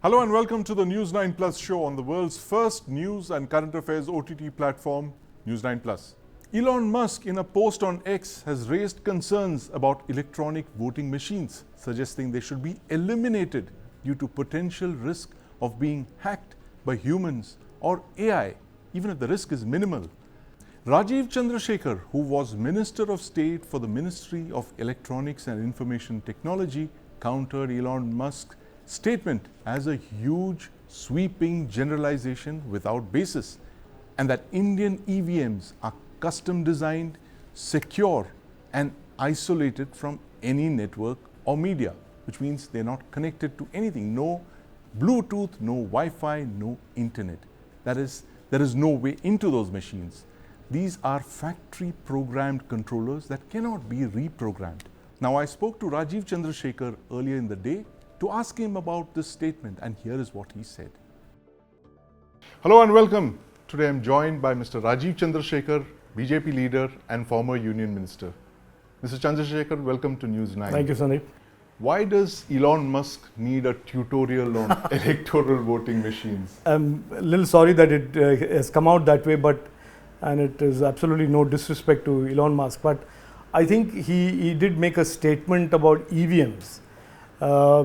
Hello and welcome to the News9 Plus show on the world's first news and current affairs OTT platform, News9 Plus. Elon Musk, in a post on X, has raised concerns about electronic voting machines, suggesting they should be eliminated due to potential risk of being hacked by humans or AI, even if the risk is minimal. Rajiv Chandrasekhar, who was Minister of State for the Ministry of Electronics and Information Technology, countered Elon Musk's statement as a huge, sweeping generalization without basis, and that Indian EVMs are custom designed, secure, and isolated from any network or media, which means they're not connected to anything. No Bluetooth, no Wi-Fi, no internet. That is, there is no way into those machines. These are factory programmed controllers that cannot be reprogrammed. Now, I spoke to Rajiv Chandrasekhar earlier in the day to ask him about this statement, and here is what he said. Hello and welcome. Today I'm joined by Mr. Rajiv Chandrasekhar, BJP leader and former union minister. Mr. Chandrasekhar, welcome to News9. Thank you, Sandeep. Why does Elon Musk need a tutorial on electoral voting machines? I'm a little sorry that it has come out that way, and it is absolutely no disrespect to Elon Musk, but I think he did make a statement about EVMs,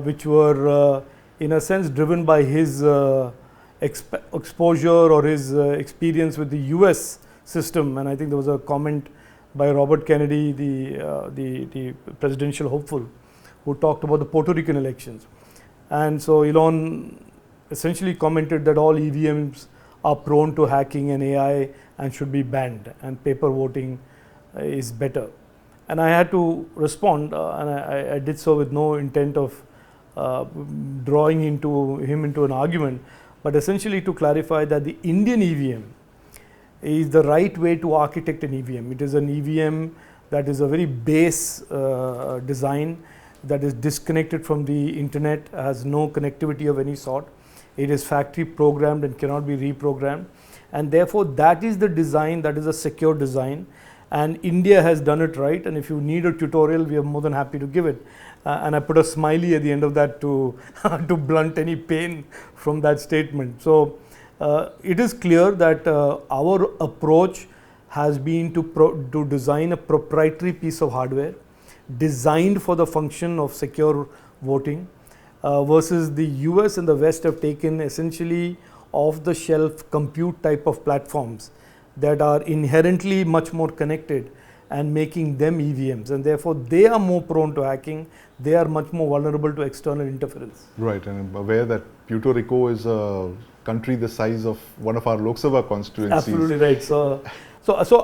which were in a sense driven by his exposure or his experience with the US system. And I think there was a comment by Robert Kennedy, the presidential hopeful, who talked about the Puerto Rican elections. And so Elon essentially commented that all EVMs are prone to hacking and AI and should be banned, and paper voting is better. And I had to respond, and I did so with no intent of drawing him into an argument, but essentially to clarify that the Indian EVM is the right way to architect an EVM. It is an EVM that is a very base design, that is disconnected from the internet, has no connectivity of any sort. It is factory programmed and cannot be reprogrammed, and therefore that is the design, that is a secure design. And India has done it right, and if you need a tutorial, we are more than happy to give it. And I put a smiley at the end of that to to blunt any pain from that statement. So it is clear that our approach has been to design a proprietary piece of hardware designed for the function of secure voting, versus the US and the West have taken essentially off-the-shelf compute type of platforms that are inherently much more connected and making them EVMs, and therefore they are more prone to hacking. They are much more vulnerable to external interference. Right, and I'm aware that Puerto Rico is a country the size of one of our Lok Sabha constituencies. Absolutely right. So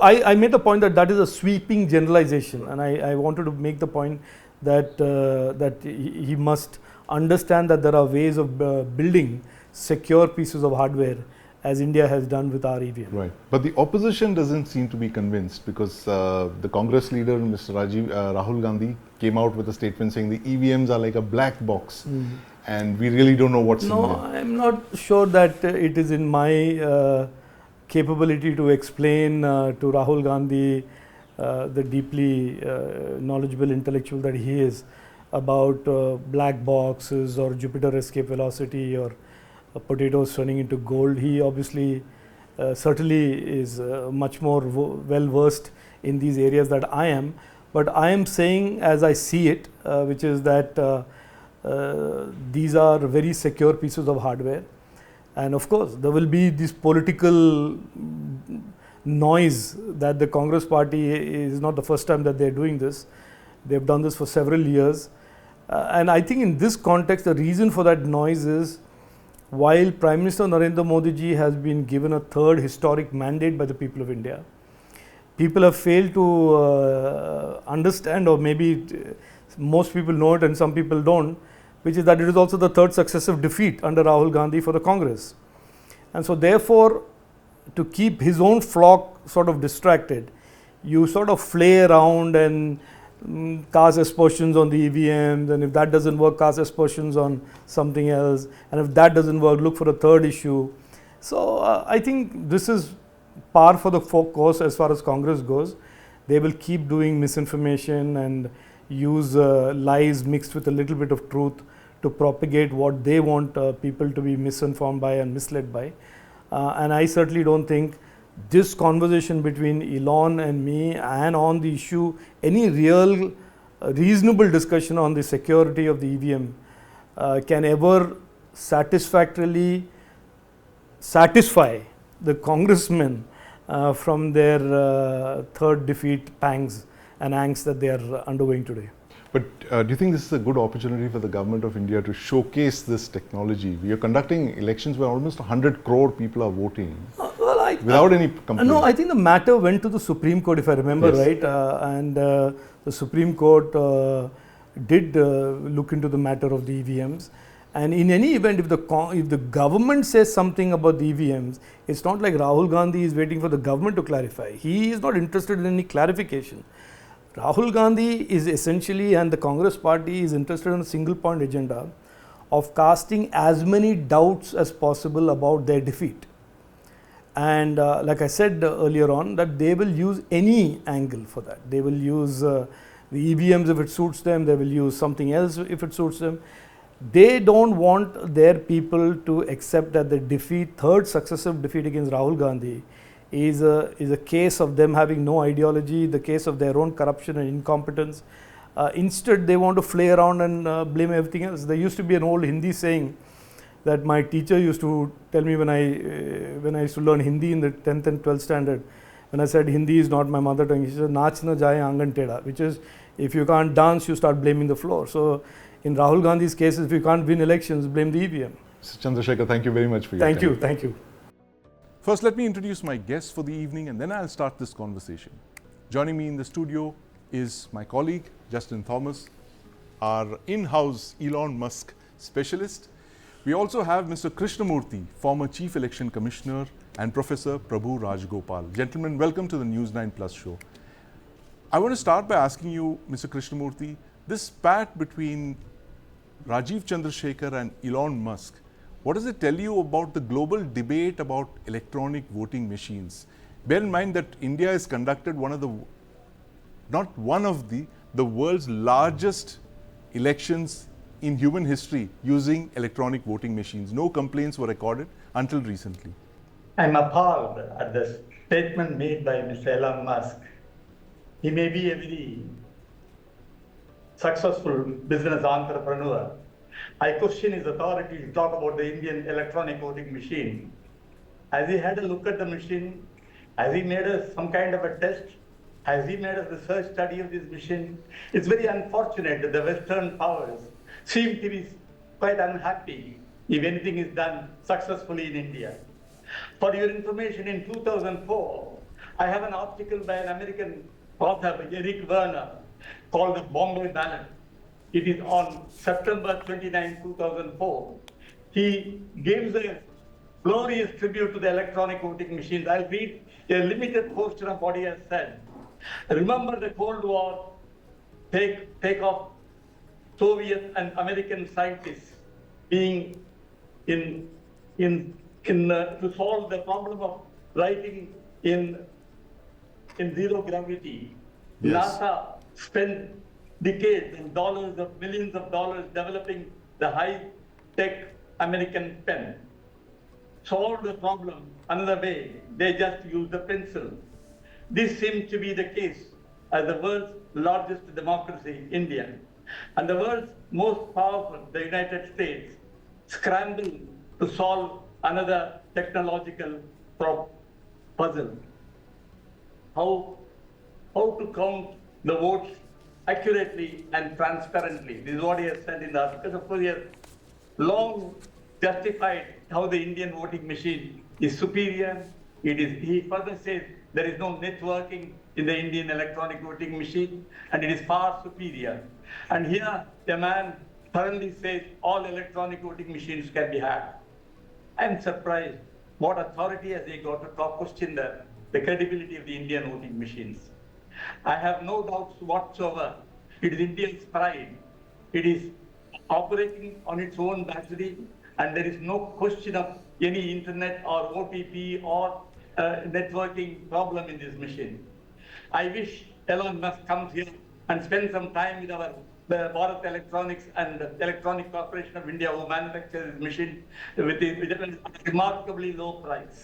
I made the point that is a sweeping generalization, and I wanted to make the point that he must understand that there are ways of building secure pieces of hardware, as India has done with our EVM. Right, but the opposition doesn't seem to be convinced, because the Congress leader, Mr. Rahul Gandhi, came out with a statement saying the EVMs are like a black box, and we really don't know what's in them. No, I'm not sure that it is in my capability to explain to Rahul Gandhi, the deeply knowledgeable intellectual that he is, about black boxes or Jupiter escape velocity or potatoes turning into gold. He obviously certainly is much more well versed in these areas that I am, but I am saying as I see it, which is that these are very secure pieces of hardware, and of course there will be this political noise that the Congress party is not the first time that they are doing this. They have done this for several years, and I think in this context the reason for that noise is, while Prime Minister Narendra Modi ji has been given a third historic mandate by the people of India, people have failed to understand, or maybe most people know it and some people don't, which is that it is also the third successive defeat under Rahul Gandhi for the Congress. And so therefore, to keep his own flock sort of distracted, you sort of flay around and cast aspersions on the EVMs, and if that doesn't work, cast aspersions on something else, and if that doesn't work, look for a third issue. So I think this is par for the course as far as Congress goes. They will keep doing misinformation and use lies mixed with a little bit of truth to propagate what they want people to be misinformed by and misled by. And I certainly don't think this conversation between Elon and me and on the issue, any real reasonable discussion on the security of the EVM can ever satisfactorily satisfy the congressmen from their third defeat pangs and angst that they are undergoing today. But do you think this is a good opportunity for the government of India to showcase this technology? We are conducting elections where almost 100 crore people are voting without any complaint. No, I think the matter went to the Supreme Court, if I remember right, and the Supreme Court did look into the matter of the EVMs. And in any event, if the government says something about the EVMs, it's not like Rahul Gandhi is waiting for the government to clarify. He is not interested in any clarification. Rahul Gandhi is essentially, and the Congress party is interested in a single point agenda of casting as many doubts as possible about their defeat. And like I said earlier on, that they will use any angle for that. They will use the EVMs if it suits them, they will use something else if it suits them. They don't want their people to accept that the defeat, third successive defeat against Rahul Gandhi, is a case of them having no ideology, the case of their own corruption and incompetence. Instead, they want to fly around and blame everything else. There used to be an old Hindi saying that my teacher used to tell me when I used to learn Hindi in the 10th and 12th standard. When I said Hindi is not my mother tongue, he said, "Naach na jaye angan teda," which is if you can't dance, you start blaming the floor. So in Rahul Gandhi's case, if you can't win elections, blame the EVM. Mr. Chandrasekhar, thank you very much for your time. Thank you. First, let me introduce my guests for the evening and then I'll start this conversation. Joining me in the studio is my colleague, Justin Thomas, our in-house Elon Musk specialist. We also have Mr. Krishnamurthy, former Chief Election Commissioner, and Professor Prabhu Rajgopal. Gentlemen, welcome to the News9 Plus show. I want to start by asking you, Mr. Krishnamurthy, this spat between Rajiv Chandrasekhar and Elon Musk, what does it tell you about the global debate about electronic voting machines? Bear in mind that India has conducted the world's largest elections in human history using electronic voting machines. No complaints were recorded until recently. I'm appalled at the statement made by Mr. Elon Musk. He may be a very successful business entrepreneur. I question his authority to talk about the Indian electronic voting machine. Has he had a look at the machine? Has he made some kind of a test? Has he made a research study of this machine? It's very unfortunate that the Western powers seem to be quite unhappy if anything is done successfully in India. For your information, in 2004, I have an article by an American author, Eric Werner, called the Bombay Ballot. It is on September 29, 2004. He gives a glorious tribute to the electronic voting machines. I'll read a limited portion of what he has said. Remember the Cold War take off Soviet and American scientists being to solve the problem of writing in zero gravity. Yes. NASA spent decades and millions of dollars developing the high-tech American pen. Solved the problem another way, they just used the pencil. This seems to be the case as the world's largest democracy, India, and the world's most powerful, the United States, scramble to solve another technological puzzle. How to count the votes accurately and transparently. This is what he has said in the article. Of course, he has long justified how the Indian voting machine is superior. He further says there is no networking in the Indian electronic voting machine, and it is far superior. And here, the man thoroughly says all electronic voting machines can be hacked. I am surprised. What authority has he got to question the credibility of the Indian voting machines? I have no doubts whatsoever. It is India's pride. It is operating on its own battery, and there is no question of any internet or OTP or networking problem in this machine. I wish Elon Musk comes here and spends some time with our the Bharat Electronics and Electronic Corporation of India, who manufactures this machine with a remarkably low price.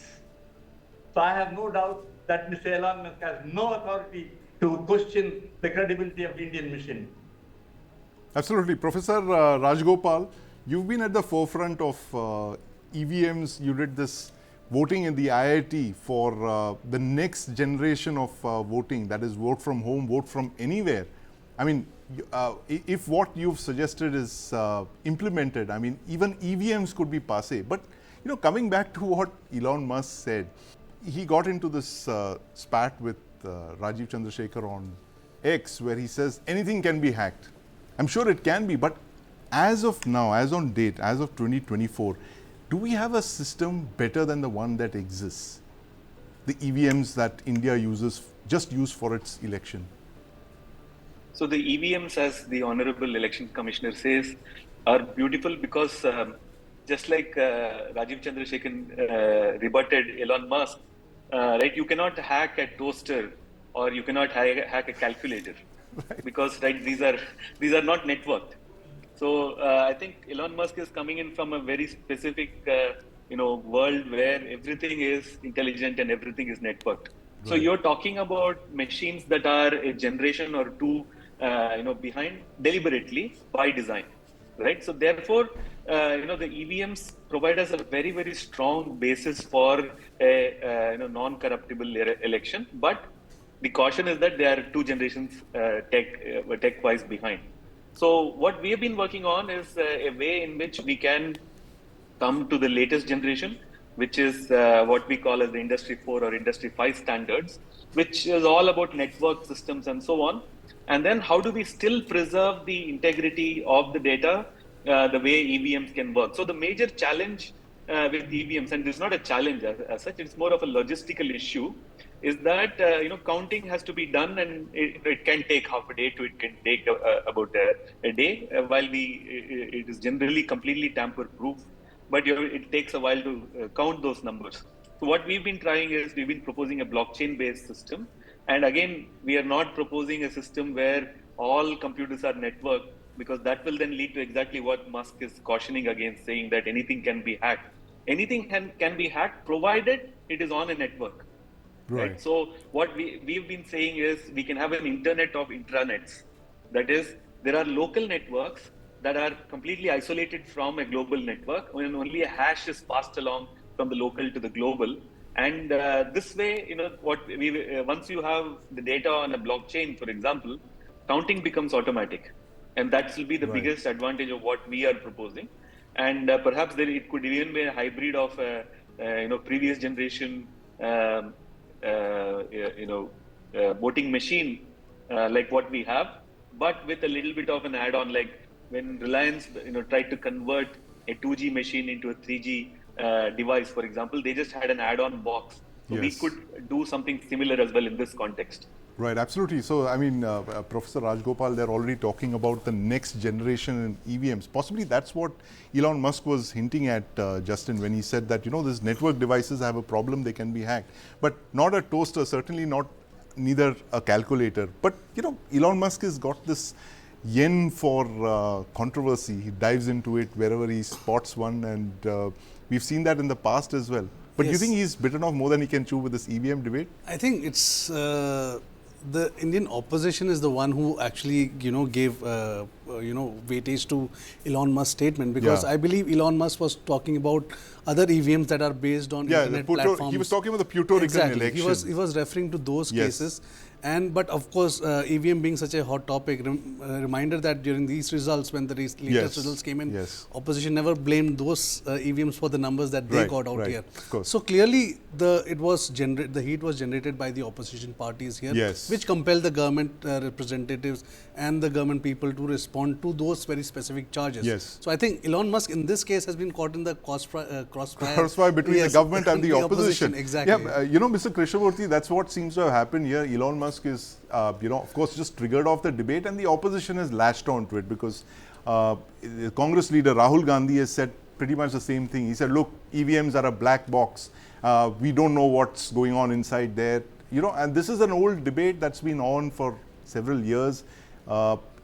So I have no doubt that Mr. Elon Musk has no authority to question the credibility of the Indian machine. Absolutely. Professor Rajgopal, you've been at the forefront of EVMs. You did this voting in the IIT for the next generation of voting, that is vote from home, vote from anywhere. I mean, if what you've suggested is implemented, I mean, even EVMs could be passé. But, you know, coming back to what Elon Musk said, he got into this spat with Rajiv Chandrasekhar on X, where he says anything can be hacked. I'm sure it can be, but as of now, as on date, as of 2024, do we have a system better than the one that exists? The EVMs that India just use for its election. So the EVMs, as the Honorable Election Commissioner says, are beautiful because just like Rajiv Chandrasekhar rebutted Elon Musk, right? You cannot hack a toaster or you cannot hack a calculator, right? Because right, these are not networked. So I think Elon Musk is coming in from a very specific, world where everything is intelligent and everything is networked. Right. So you're talking about machines that are a generation or two, behind deliberately by design, right? So therefore, the EVMs provide us a very, very strong basis for a non-corruptible election. But the caution is that they are two generations tech-wise behind. So what we have been working on is a way in which we can come to the latest generation, which is what we call as the Industry 4 or Industry 5 standards, which is all about network systems and so on. And then how do we still preserve the integrity of the data the way EVMs can work? So the major challenge with EVMs, and it's not a challenge as such, it's more of a logistical issue, is that counting has to be done, and it can take half a day to it can take about a day, while it is generally completely tamper-proof, but it takes a while to count those numbers. So what we've been trying is we've been proposing a blockchain-based system, and again we are not proposing a system where all computers are networked, because that will then lead to exactly what Musk is cautioning against, saying that anything can be hacked. Anything can be hacked provided it is on a network. Right. So what we've been saying is we can have an internet of intranets. That is, there are local networks that are completely isolated from a global network, when only a hash is passed along from the local to the global. And this way, once you have the data on a blockchain, for example, counting becomes automatic, and that will be the biggest advantage of what we are proposing. And perhaps it could even be a hybrid of previous generation. Voting machine like what we have, but with a little bit of an add-on, like when Reliance tried to convert a 2G machine into a 3G device, for example, they just had an add-on box. So yes, we could do something similar as well in this context. Right, absolutely. So, I mean, Professor Rajgopal, they're already talking about the next generation in EVMs. Possibly that's what Elon Musk was hinting at, Justin, when he said that, these network devices have a problem, they can be hacked. But not a toaster, certainly neither a calculator. But, Elon Musk has got this yen for controversy. He dives into it wherever he spots one, and we've seen that in the past as well. But yes, do you think he's bitten off more than he can chew with this EVM debate? I think it's the Indian opposition is the one who actually gave weightage to Elon Musk's statement, because I believe Elon Musk was talking about other EVMs that are based on internet platforms. He was talking about the Puerto Rican election. He was referring to those cases. But of course, EVM being such a hot topic, reminder that during these results, when the latest results came in, opposition never blamed those EVMs for the numbers that they got out here. So clearly, the heat was generated by the opposition parties here, which compelled the government representatives and the government people to respond to those very specific charges. So I think Elon Musk in this case has been caught in the crossfire between the government and the opposition. Exactly. Mr. Krishnamurthy, that's what seems to have happened here. Elon Musk is, of course, just triggered off the debate, and the opposition has latched on to it, because Congress leader Rahul Gandhi has said pretty much the same thing. He said, look, EVMs are a black box. We don't know what's going on inside there. And this is an old debate that's been on for several years.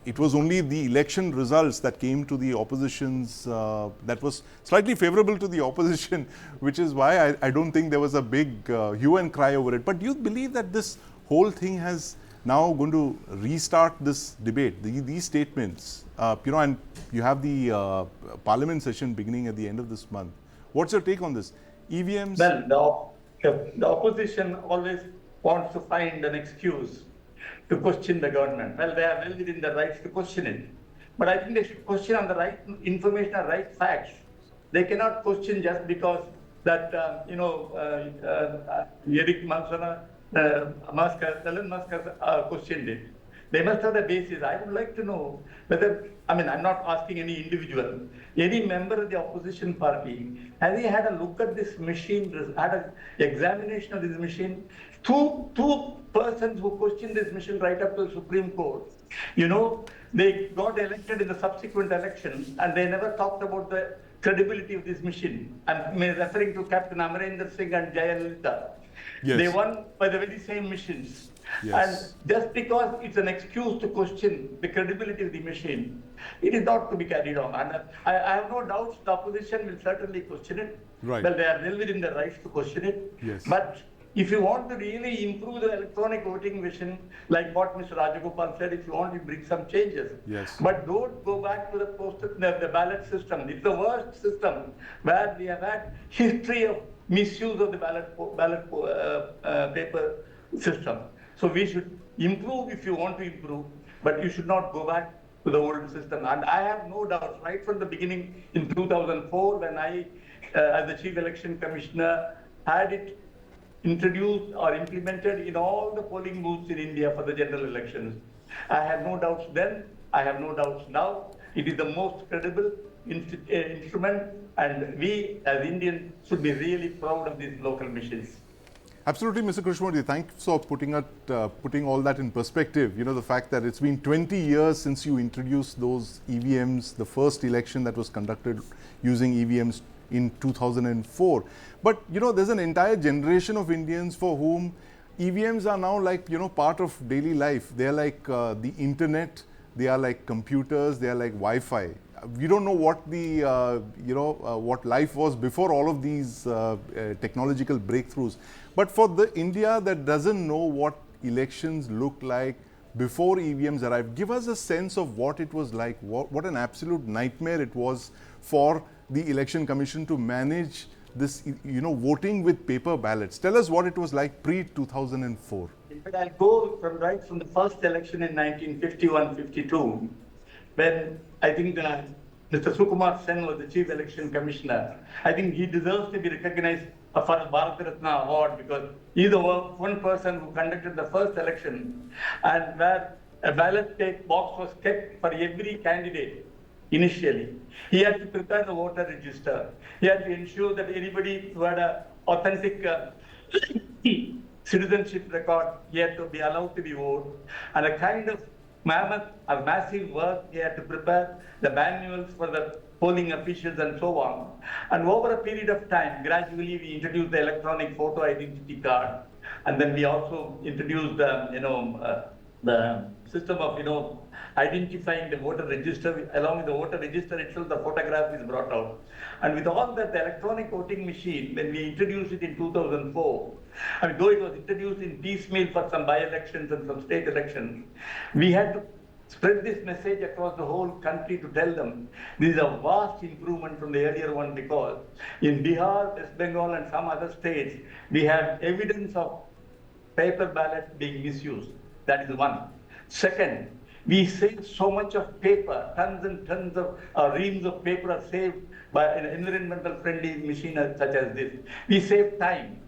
it was only the election results that came to the opposition's, that was slightly favorable to the opposition, which is why I don't think there was a big hue and cry over it. But do you believe that this whole thing has now going to restart this debate, these statements, and you have the parliament session beginning at the end of this month. What's your take on this? EVMs? Well, the opposition always wants to find an excuse to question the government. Well, they are well within their rights to question it. But I think they should question on the right information and right facts. They cannot question just because that, Elon Musk has questioned it. They must have the basis. I would like to know whether, I'm not asking any individual, any member of the opposition party, has he had a look at this machine, had an examination of this machine? Two persons who questioned this machine right up to the Supreme Court, they got elected in the subsequent election and they never talked about the credibility of this machine. I'm referring to Captain Amarinder Singh and Jayalalitha. Yes. They won by the very same machines. Yes. And just because it's an excuse to question the credibility of the machine, it is not to be carried on. And I have no doubts the opposition will certainly question it. Right. Well, they are well within their rights to question it. Yes. But if you want to really improve the electronic voting machine, like what Mr. Rajagopal said, if you want to bring some changes. Yes. But don't go back to the ballot system. It's the worst system where we have had history of misuse of the ballot paper system. So we should improve if you want to improve, but you should not go back to the old system. And I have no doubt, right from the beginning in 2004, when I, as the Chief Election Commissioner, had it introduced or implemented in all the polling booths in India for the general elections. I had no doubts then, I have no doubts now. It is the most credible instrument, and we as Indians should be really proud of these local machines. Absolutely, Mr. Krishnamurthy. Thanks for putting all that in perspective. The fact that it's been 20 years since you introduced those EVMs, the first election that was conducted using EVMs in 2004. But, there's an entire generation of Indians for whom EVMs are now like, part of daily life. They're like the internet, they are like computers, they are like Wi-Fi. We don't know what the, what life was before all of these technological breakthroughs. But for the India that doesn't know what elections look like before EVMs arrived, give us a sense of what it was like, what an absolute nightmare it was for the Election Commission to manage this, voting with paper ballots. Tell us what it was like pre-2004. But I'll go right from the first election in 1951-52, when I think Mr. Sukumar Sen was the Chief Election Commissioner. I think he deserves to be recognized for a Bharat Ratna award, because he's the one person who conducted the first election, and where a ballot box was kept for every candidate initially. He had to prepare the voter register. He had to ensure that anybody who had an authentic citizenship record, he had to be allowed to be voted. And a kind of mammoth or massive work, he had to prepare the manuals for the polling officials and so on. And over a period of time, gradually we introduced the electronic photo identity card. And then we also introduced the system of, identifying the voter register. Along with the voter register itself, the photograph is brought out. And with all that, the electronic voting machine, when we introduced it in 2004, though it was introduced in piecemeal for some by-elections and some state elections, we had to spread this message across the whole country to tell them this is a vast improvement from the earlier one, because in Bihar, West Bengal and some other states, we have evidence of paper ballots being misused. That is one. Second, we save so much of paper, tons and tons of reams of paper are saved by an environmental friendly machine such as this. We save time.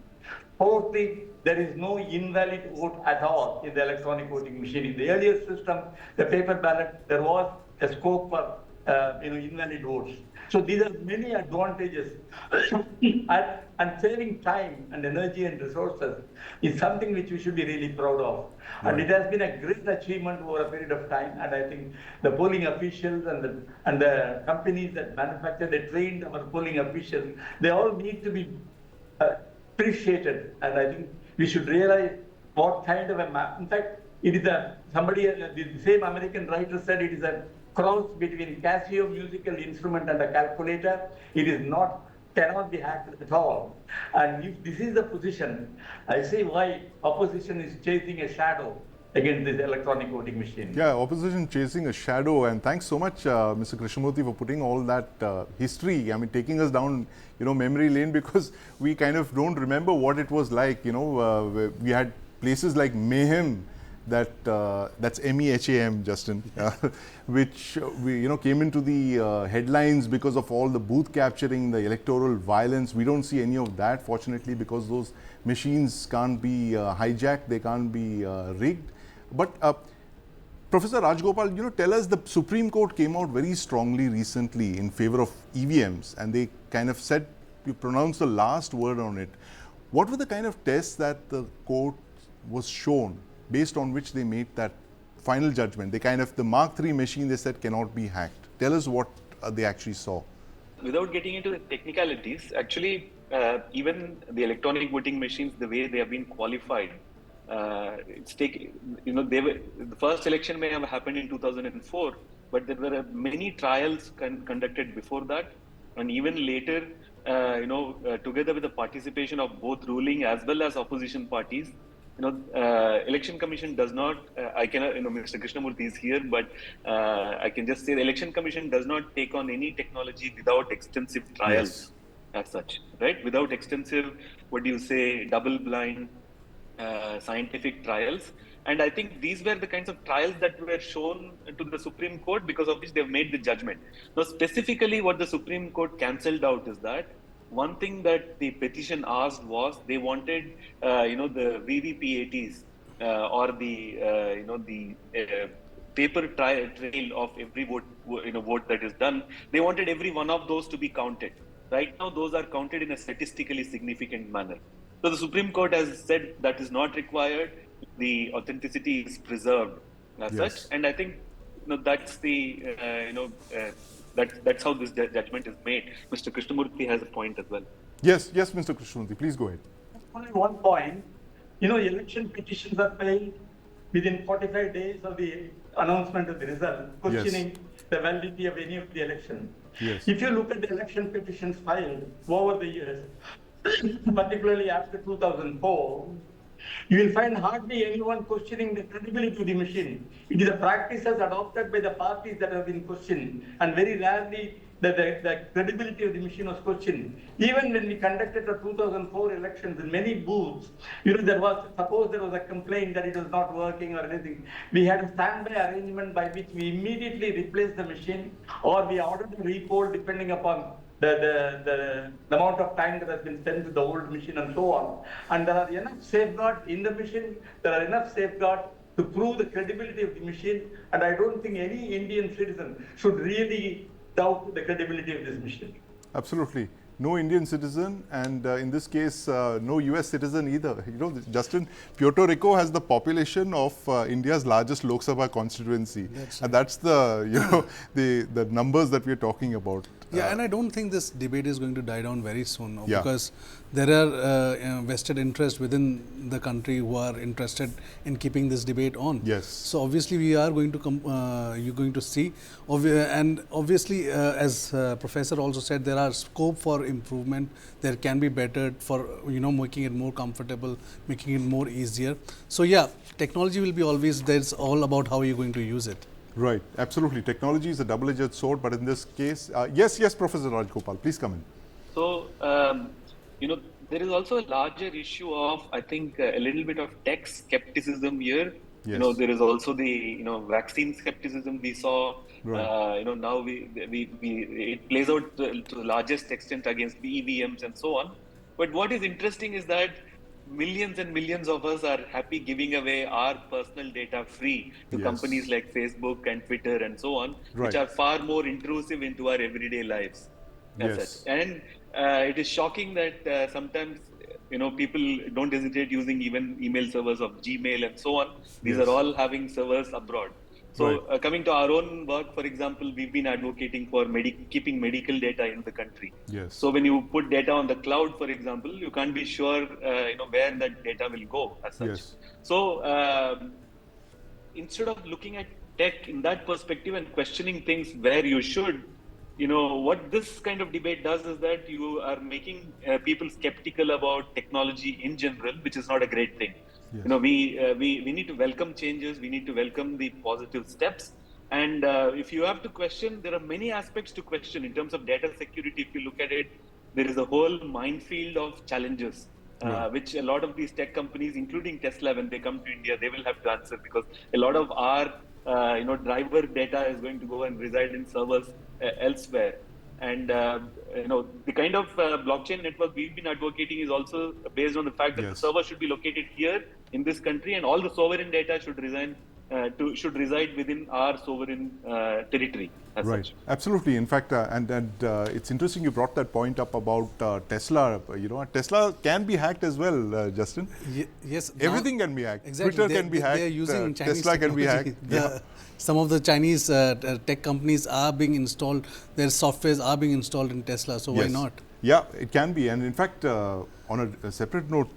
Fourthly, there is no invalid vote at all in the electronic voting machine. In the earlier system, the paper ballot, there was a scope for invalid votes. So these are many advantages. And saving time and energy and resources is something which we should be really proud of. Right. And it has been a great achievement over a period of time. And I think the polling officials and the companies that manufacture, they trained our polling officials, they all need to be appreciated. And I think we should realize what kind of a map. In fact, it is the same American writer said it is a cross between Casio musical instrument and a calculator. It is not, cannot be hacked at all. And if this is the position, I see why opposition is chasing a shadow against this electronic voting machine. Yeah, opposition chasing a shadow, and thanks so much, Mr. Krishnamurthy, for putting all that history. I mean, taking us down, memory lane, because we kind of don't remember what it was like. We had places like Mayhem, that's MEHAM, Justin, which came into the headlines because of all the booth capturing, the electoral violence. We don't see any of that, fortunately, because those machines can't be hijacked, they can't be rigged. But Professor Rajgopal, tell us, the Supreme Court came out very strongly recently in favor of EVMs, and they kind of said, you pronounced the last word on it. What were the kind of tests that the court was shown, based on which they made that final judgment? The Mark III machine, they said, cannot be hacked. Tell us what they actually saw. Without getting into the technicalities, actually, even the electronic voting machines, the way they have been qualified, the first election may have happened in 2004, but there were many trials conducted before that, and even later, together with the participation of both ruling as well as opposition parties. Election Commission does not, I cannot, Mr. Krishnamurthy is here, but I can just say the Election Commission does not take on any technology without extensive trials as such, right? Without extensive, double-blind scientific trials. And I think these were the kinds of trials that were shown to the Supreme Court, because of which they've made the judgment. Now, specifically what the Supreme Court cancelled out is that one thing that the petition asked was they wanted, the VVPATs or the paper trail of every vote that is done. They wanted every one of those to be counted. Right now, those are counted in a statistically significant manner. So the Supreme Court has said that is not required. The authenticity is preserved as such, and I think that's the that's how this judgment is made. Mr. Krishnamurthy has a point as well. Yes, Mr. Krishnamurthy, please go ahead. Only one point. Election petitions are filed within 45 days of the announcement of the result, questioning the validity of any of the election. Yes. If you look at the election petitions filed over the years, particularly after 2004, you will find hardly anyone questioning the credibility of the machine. It is a practices adopted by the parties that have been questioned, and very rarely the credibility of the machine was questioned. Even when we conducted the 2004 elections in many booths, there was a complaint that it was not working or anything. We had a standby arrangement by which we immediately replaced the machine, or we ordered a repoll depending upon the amount of time that has been spent with the old machine and so on. And there are enough safeguards in the machine, there are enough safeguards to prove the credibility of the machine, and I don't think any Indian citizen should really doubt the credibility of this machine. Absolutely. No Indian citizen, and in this case, no US citizen either. Justin, Puerto Rico has the population of India's largest Lok Sabha constituency. And that's the, the numbers that we're talking about. Yeah, and I don't think this debate is going to die down very soon, because there are vested interests within the country who are interested in keeping this debate on. Yes. So obviously we are going to you're going to see, and obviously as Professor also said, there are scope for improvement. There can be better for making it more comfortable, making it more easier. So yeah, technology will be always there. It's all about how you're going to use it. Right, absolutely. Technology is a double-edged sword, but in this case, yes, Professor Rajgopal, please come in. So, there is also a larger issue of, I think, a little bit of tech skepticism here. Yes. There is also the, vaccine skepticism we saw. Right. Now it plays out to the largest extent against the EVMs and so on. But what is interesting is that millions and millions of us are happy giving away our personal data free to companies like Facebook and Twitter and so on, which are far more intrusive into our everyday lives. And it is shocking that sometimes people don't hesitate using even email servers of Gmail and so on. These are all having servers abroad. So coming to our own work, for example, we've been advocating for keeping medical data in the country. Yes. So when you put data on the cloud, for example, you can't be sure where that data will go as such. Yes. So instead of looking at tech in that perspective and questioning things where you should, what this kind of debate does is that you are making people skeptical about technology in general, which is not a great thing. Yes. We need to welcome changes. We need to welcome the positive steps. And if you have to question, there are many aspects to question in terms of data security. If you look at it, there is a whole minefield of challenges, which a lot of these tech companies, including Tesla, when they come to India, they will have to answer, because a lot of our driver data is going to go and reside in servers elsewhere. And the kind of blockchain network we've been advocating is also based on the fact that the server should be located here in this country, and all the sovereign data should reside within our sovereign territory. Right, such. absolutely. In fact, it's interesting you brought that point up about Tesla. Tesla can be hacked as well, Justin. Yes, everything can be hacked. Exactly. Twitter can be hacked. They are using Chinese Tesla can be hacked. Some of the Chinese tech companies are being installed. Their softwares are being installed in Tesla. So why not? Yeah, it can be. And in fact, on a separate note,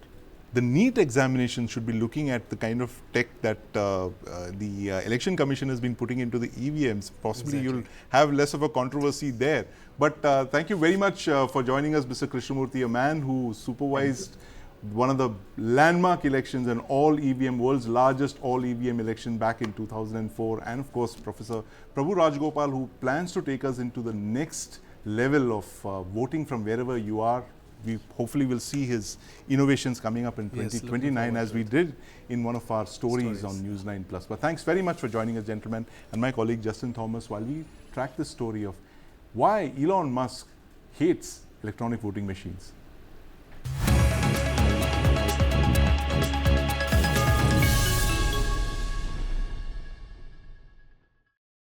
the NEET examination should be looking at the kind of tech that the Election Commission has been putting into the EVMs. Possibly you'll have less of a controversy there. But thank you very much for joining us, Mr. Krishnamurthy, a man who supervised one of the landmark elections and all EVM, world's largest all EVM election back in 2004. And of course, Professor Prabhu Rajgopal, who plans to take us into the next level of voting from wherever you are. We hopefully will see his innovations coming up in 2029, as we did in one of our stories on News9 Plus. But thanks very much for joining us, gentlemen, and my colleague Justin Thomas, while we track this story of why Elon Musk hates electronic voting machines.